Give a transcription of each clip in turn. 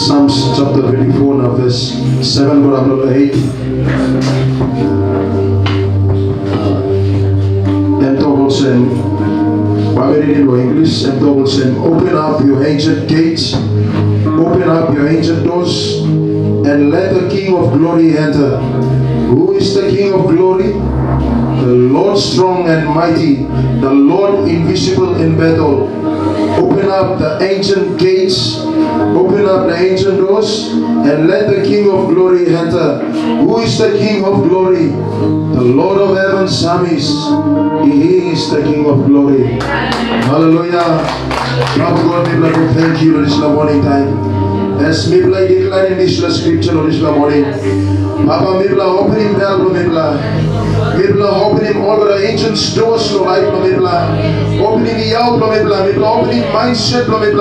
Psalms chapter 24 now verse 7 to 8. En Tobelsen, waar we in English, en Tobelsen, open up your ancient gates, open up your ancient doors, and let the King of Glory enter. Who is the King of Glory? The Lord strong and mighty, the Lord invisible in battle. Open up the ancient gates, open up the ancient doors, and let the King of Glory enter. Who is the King of Glory? The Lord of heaven's armies. He is the King of Glory. Hallelujah. Love God, we love you. Thank you this morning time. As we play decline in this scripture this morning. Papa, we play opening bell, we play opening all the ancient doors of life, opening the out, opening mindset, opening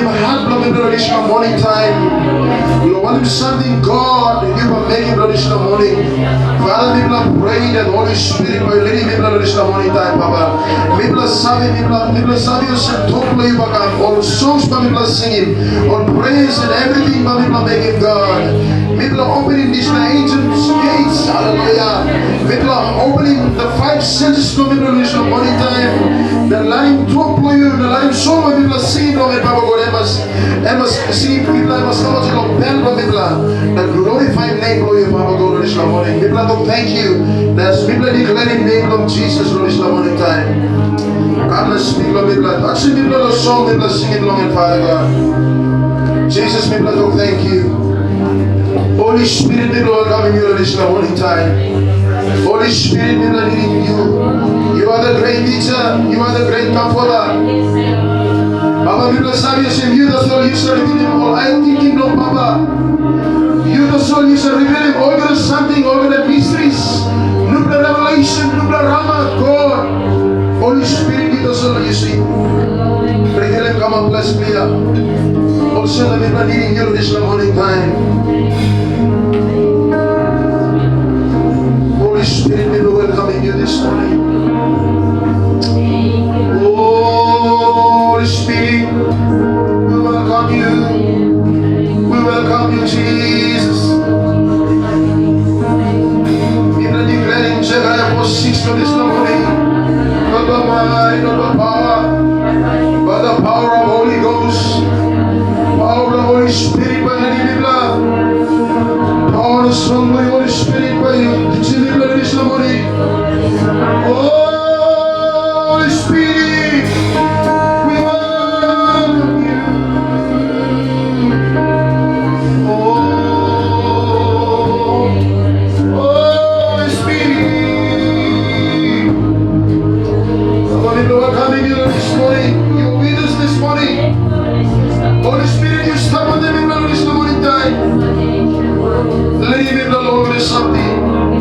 heart, this morning time. We want something God you will make it this morning. Father, we pray that Holy Spirit will lead me this morning time, Papa. We serve you some totally all songs we singing, all praise and everything we making God. We opening these ancient gates, hallelujah. We opening the five senses this morning time. The line talk for you, the line song we sing, Papa God, must see people, must come to the glorified name of you, Papa God, this morning. We thank you. There's people declaring the name of Jesus this morning time. God bless people of people. Actually, people of the song, people singing along in Father God. Jesus, people, thank you. Holy Spirit, people are coming here this morning time. Holy Spirit, people are leading you. You are the great teacher. You are the great comforter. Papa, people serve you. You the soul, you shall reveal him all. I am thinking, no, Papa. You the soul, you shall reveal him all the something, all the mysteries. Look the revelation, look the Rama, God. Holy Spirit, you the soul, you see. Reveal him, come on, bless me. Also, the people are leading you this morning time. Holy Spirit, we will welcome you this morning. Holy Spirit, we welcome you. We welcome you, Jesus. People declaring Jeremiah 4:6 this morning. Not the might, not the power, but the power of Holy Ghost. Power of the Holy Spirit by the living blood. Power of the strong by the Holy Spirit by the living blood this morning. Holy Spirit, we welcome you. Holy Spirit. Some of you are coming here this morning. You're with us this morning. Holy Spirit, you stop on them in this morning time. Leave him alone with something.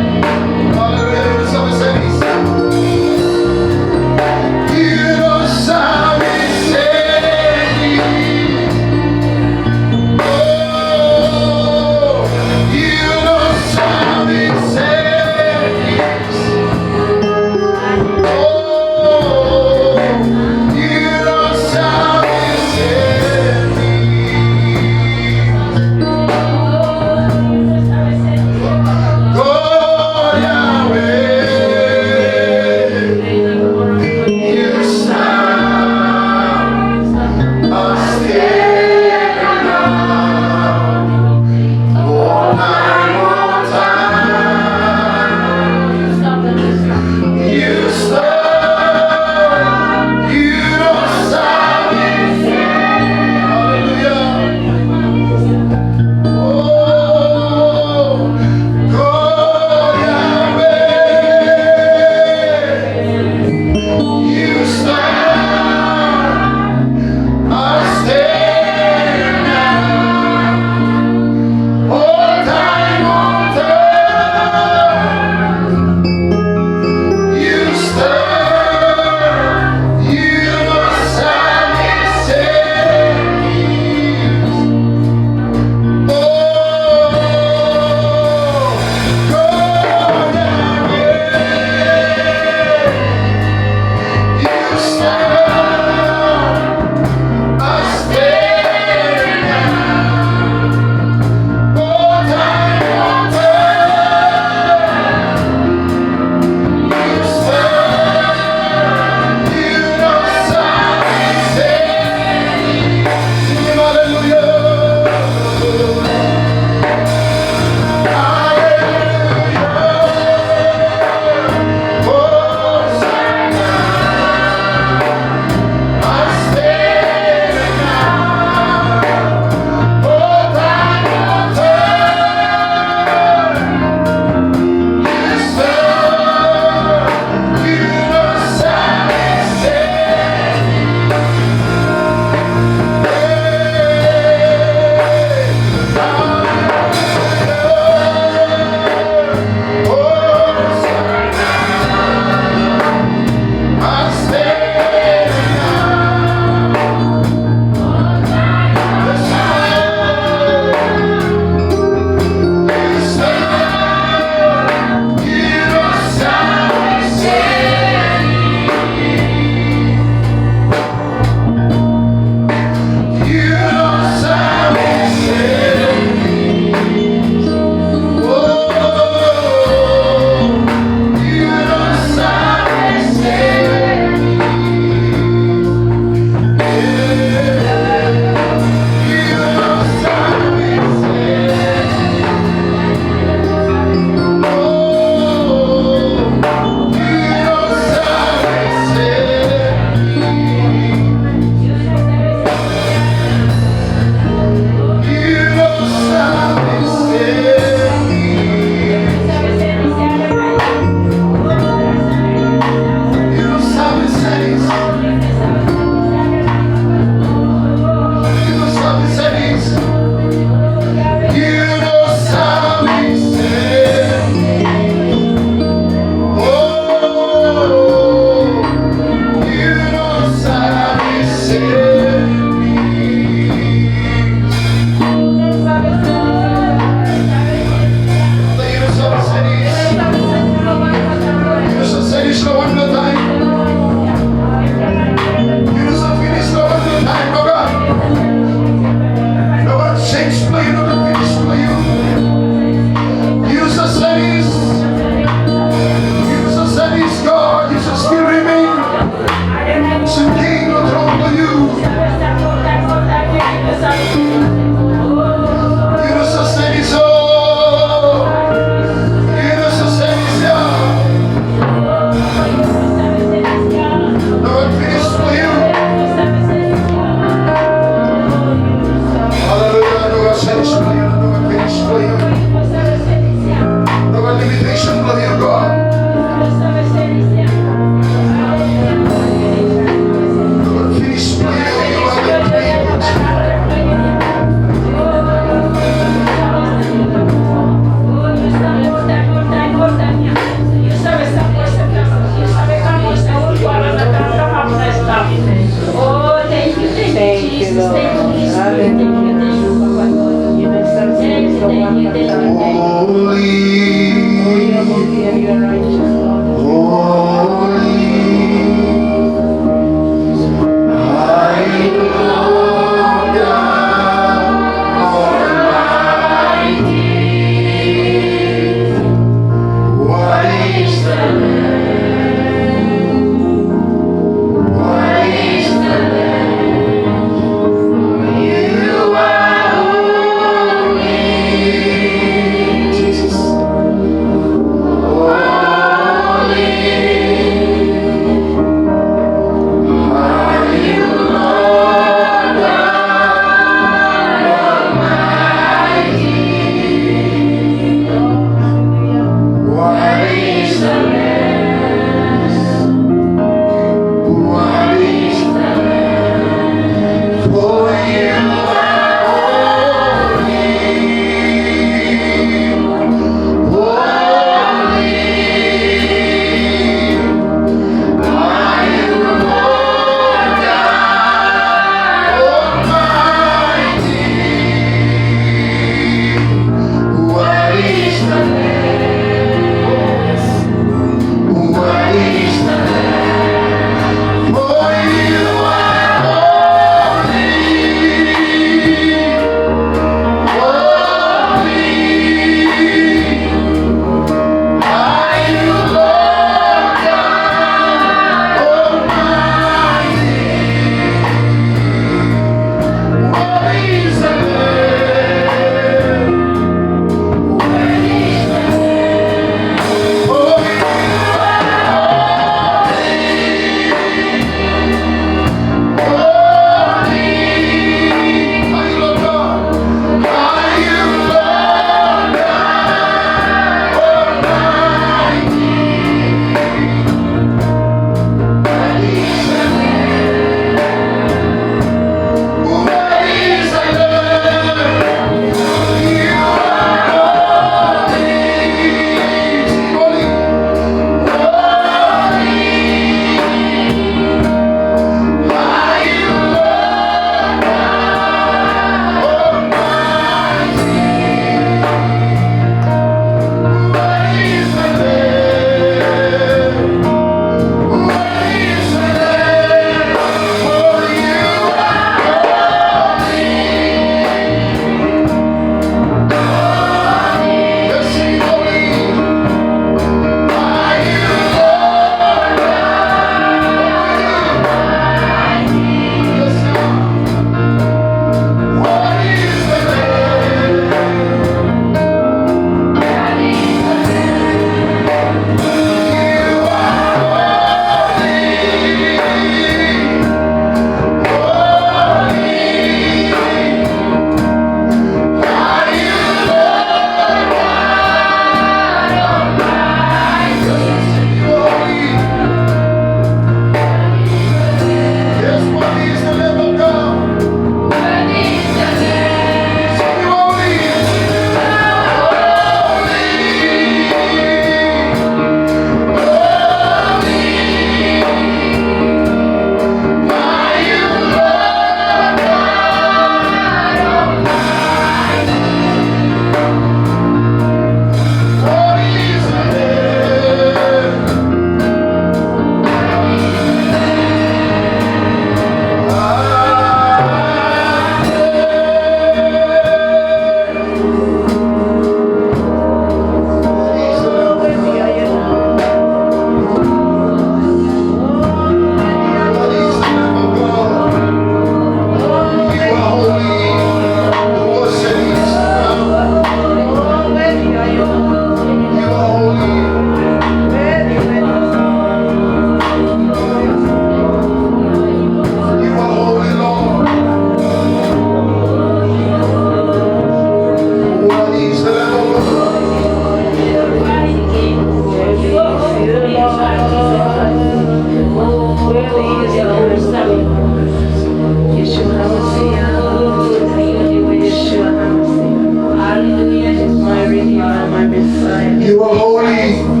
You are holy.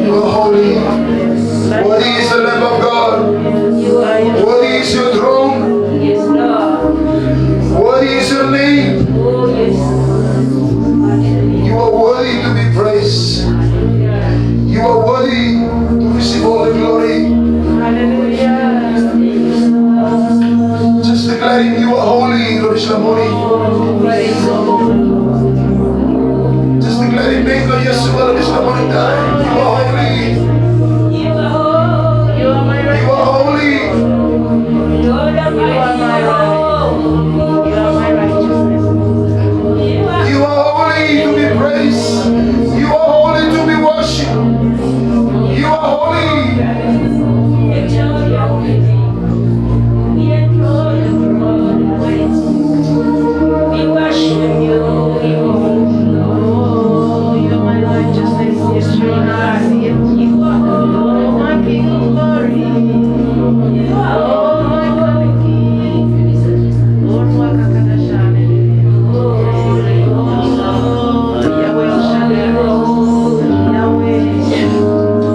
You are holy. Worthy is the Lamb of God. Worthy is your throne. Worthy is your name. You are worthy to be praised. You are worthy to receive all the glory. Just declaring you are holy, Lord Shlamoni. Just declaring name of Yeshua, Lord Shlamoni. You are holy. You are my righteousness. You are holy. You are my righteousness. You are holy to be praised. You are holy to be worshipped. You are holy. We worship you. Oh, you are my righteousness. You are my King of glory. You are my coming King. Lord,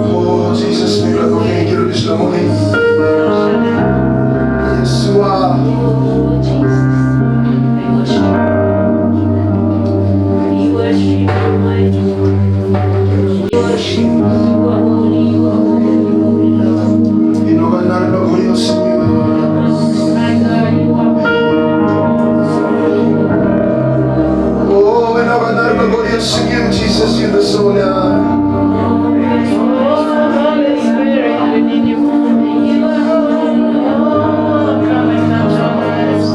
oh, Jesus, we love you this morning. Yeshua. We worship you, mighty Lord. We worship you. You are holy, you are holy, Lord. You know what I'm not going to see you. My God, you are oh, we know what I'm not going to see you, Jesus, you the soul, yeah. Holy Spirit, we need you. You are holy. Oh, come and touch our lives.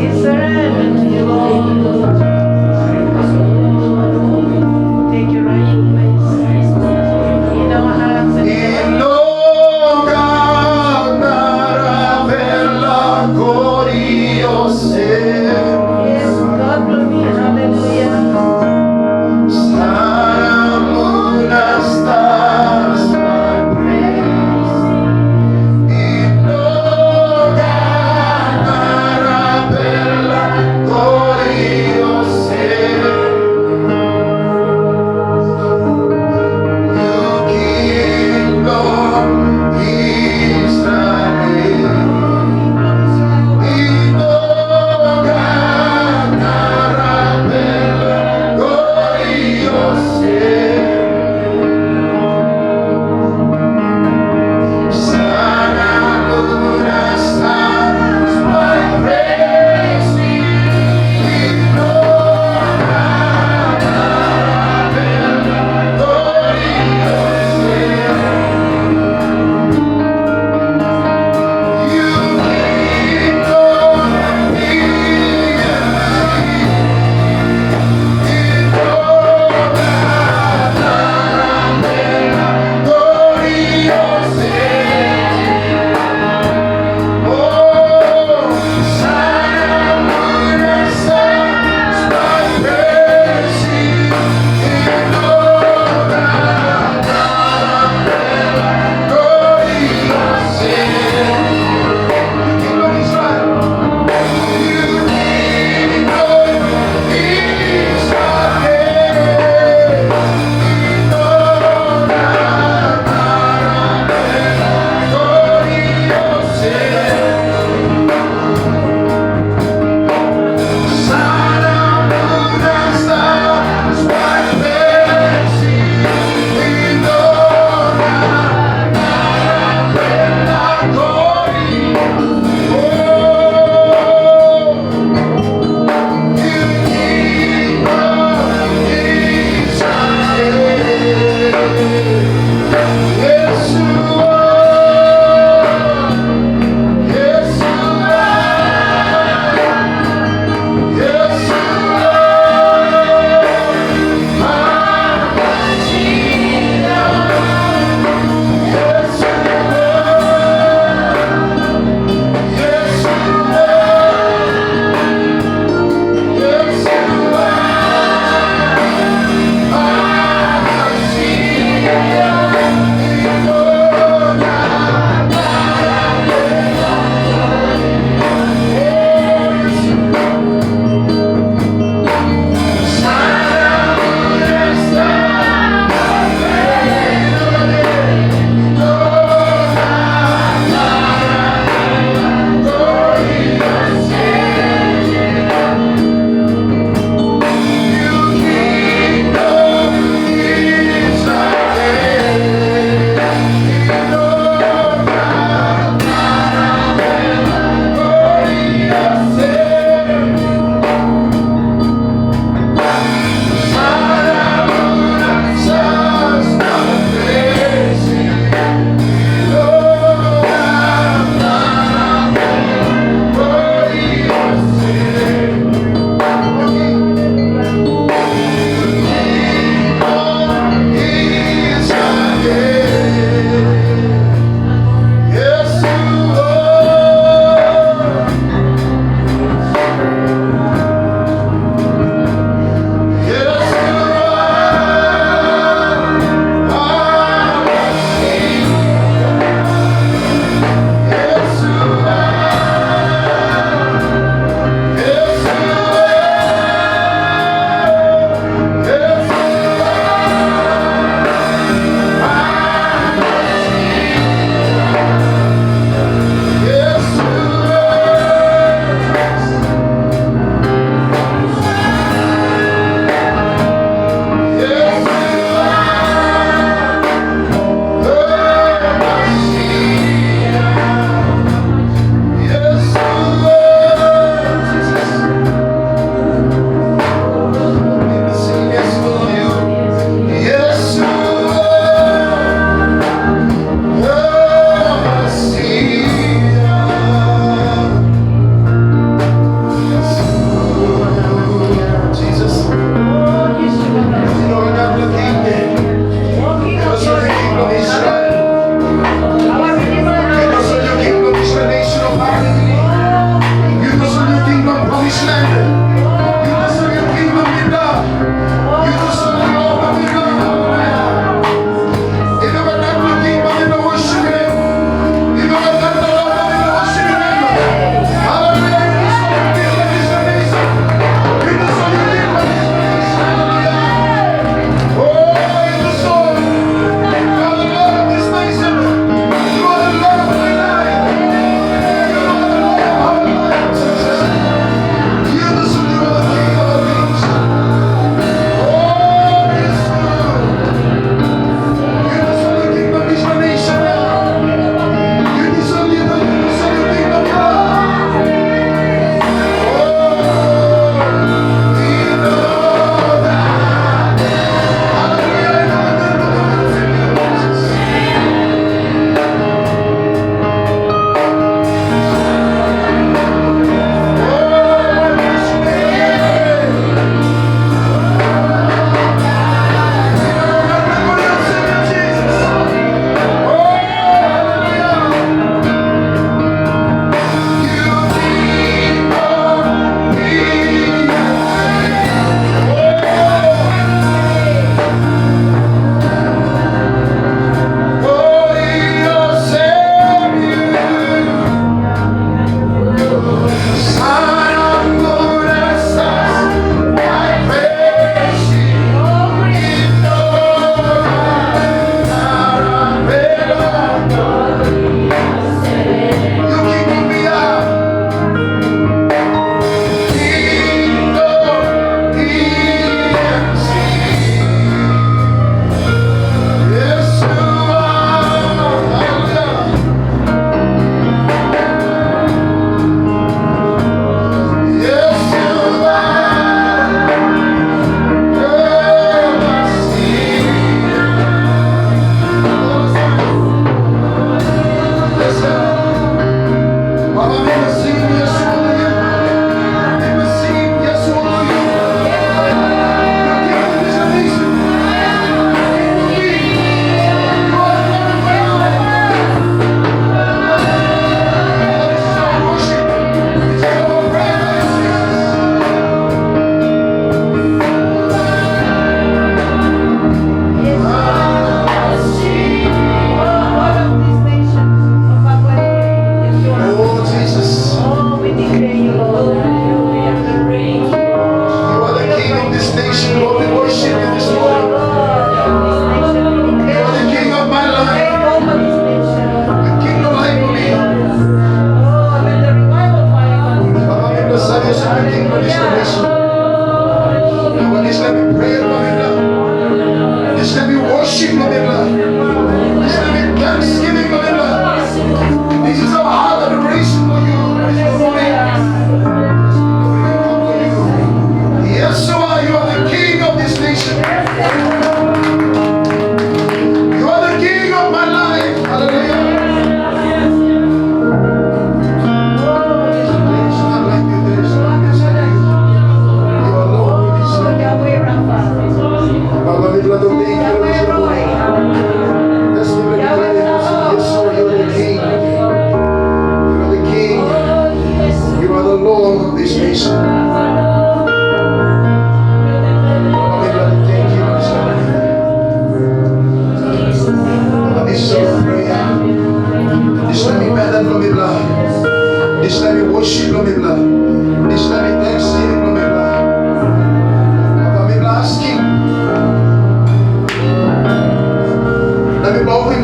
We surrender to you, Lord. Take your rightful place.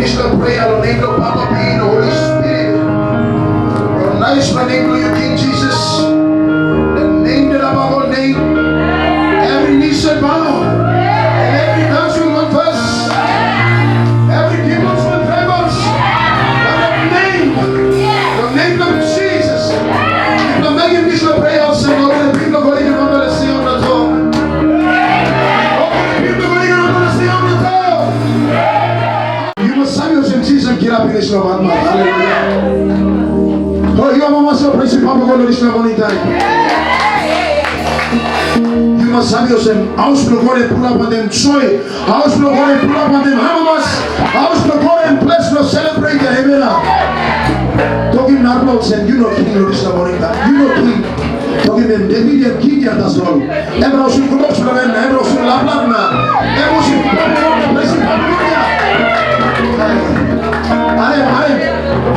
release the prayer, Lord, name the Papa P, the Holy Spirit. Lord, nice my name to you, King Jesus. The name that above all name. Every knee shall bow, and every tongue shall confess. Every people shall tremble. The name of Jesus. People are making this prayer also. All the people are going to see on the throne. All the people are going to see on the throne. You must save yourself, Jesus, and get up in this love. Hallelujah. Oh, you are Mama, so praise Papa God, this love only time. You must have yourself. House to God and pull up on them joy. House to God and pull up on them hammers. House to God and bless no celebrate the heaven. Talking not about saying, you know King of this morning. You know King. Talking them David and King and that's all. Everyone should go up to the man. Everyone should love Lama. Everyone should come on the place in Papua.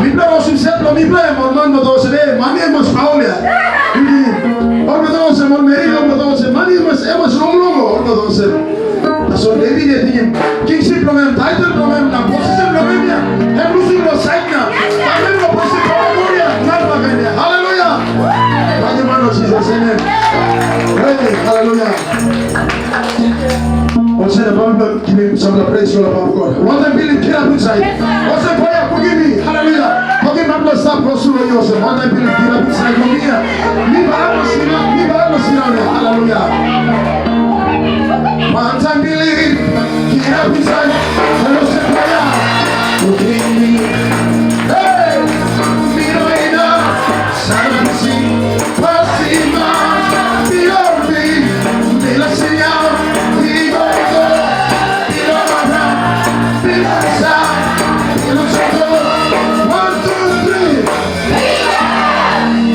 We play us in Settle. We play on one of those today. My name was Paula. All of those and Mary, all of those, money was ever so long, all of those. So David and him, kingship problem, title problem, position problem, and losing the sight now. Hallelujah. By the man of Jesus, amen. Hallelujah. What's in the Bible? Give me some of the praise for the power of God. What I believe, get up inside. What's the prayer? Forgive me. Hallelujah. Forgive me, stop pursuing yourself. What I believe, get up inside. Come here. Leave Bible, sit down there. Hallelujah. Once I believe, get up inside. Fellowship prayer. Forgive me. Hey, me no enough. Silence, passing on. Beyond me, me la señal.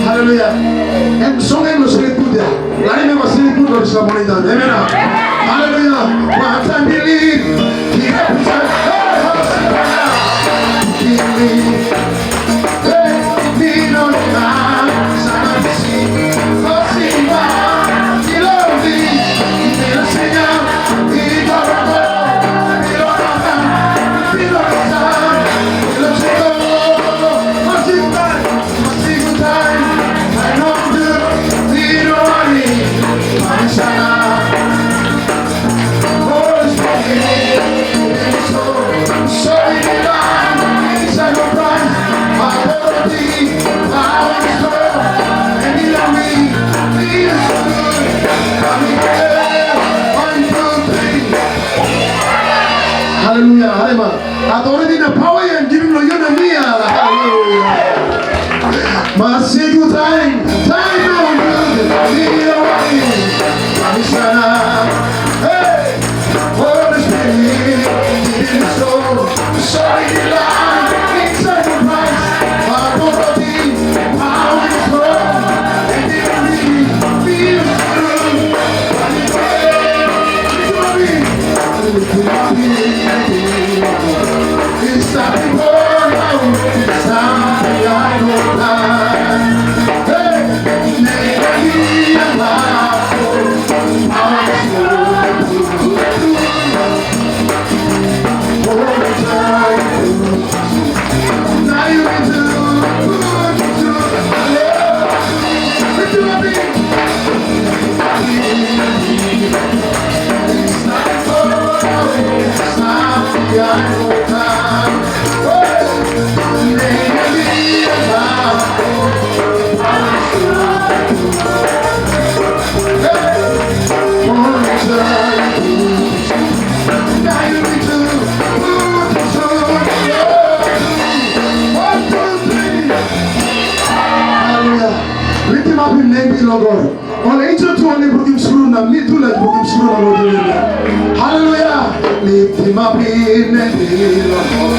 Hallelujah. And song and was really good there. Line was really good on some morning. Amen. Hallelujah. Once I believe, keep up inside. Keep me. Hey, me no man. Sanasi. Fasima. He love me. Me la señal. He love me. He love me. He love me. He love me. Hallelujah, hallelujah. Authority and power and giving you the meal. Hallelujah. Masiku time no good. Hey, Holy Spirit, in the soul, sorry the line, inside the price, authority, power and strong, and giving me feel true. It's something more now, something I don't like. Hey, never be alive. Now you can do Hallelujah. Lift him up in the hill of God.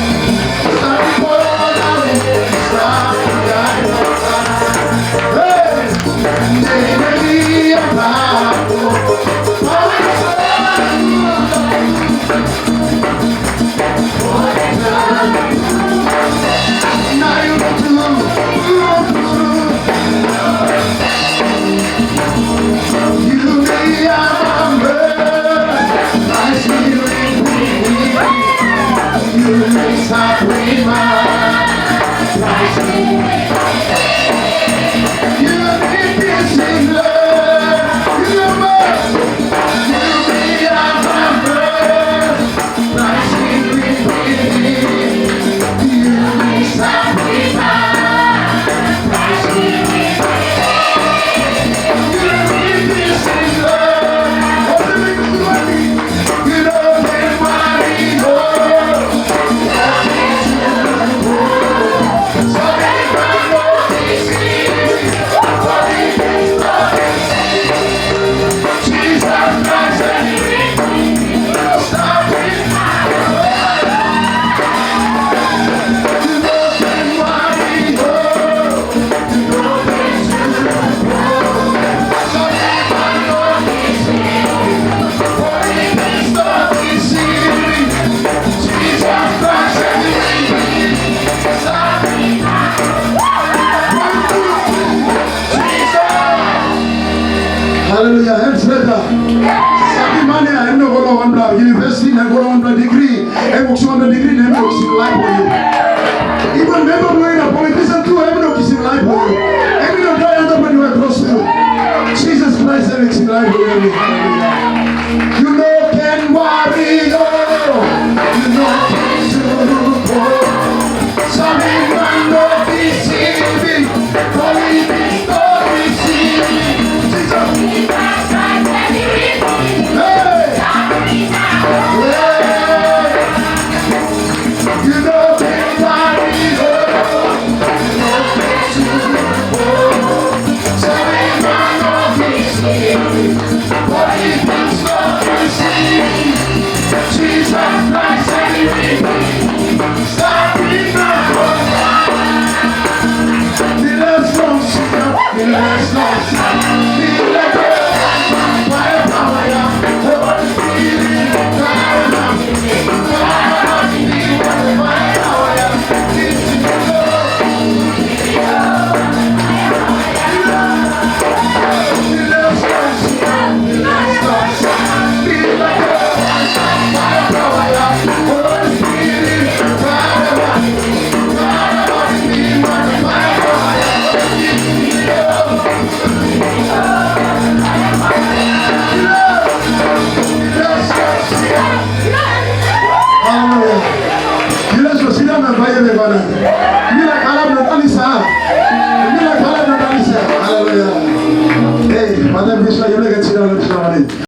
Hallelujah. Hands better. Sabi money I know go on blood. University I go on blood degree. I work on the degree never works in life for you. Even member blowing a politician too, I know in life for you. I know die under when you are close to you. Jesus Christ is in life for you. Hallelujah. You know can worry you. You know can do. Some man no deceiving. Holy is not deceiving. You let's go sit down and buy everybody.